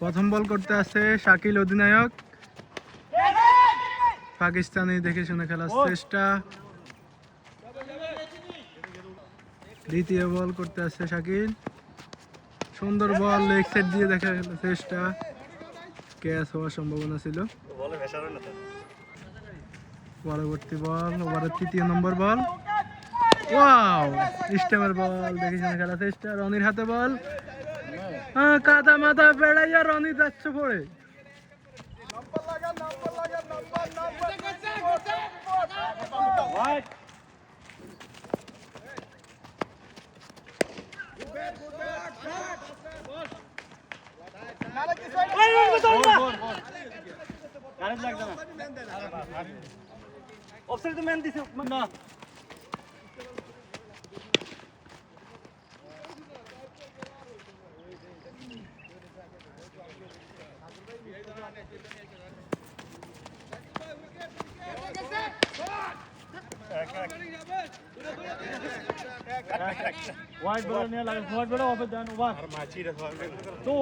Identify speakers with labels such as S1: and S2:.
S1: প্রথম বল করতে আসছে শাকিল অধিনায়ক। পাকিস্তানি দেখে শুনে খেলার চেষ্টা। দ্বিতীয় বল করতে আসছে শাকিল। সুন্দর বল, লেগ সাইড দিয়ে দেখা চেষ্টা, ক্যাচ হওয়ার সম্ভাবনা ছিল। পরবর্তী বল, ওভারের 3য় নম্বর বল। ওয়াও, স্টেমের বল দেখে শুনে খেলার চেষ্টা। রনির হাতে বল, কাদা মাথা বেড়াইয়া রনি যাচ্ছে পড়ে।
S2: অফসাইড ম্যান দিছে না। White ball niya lang. White ball off dan. One. To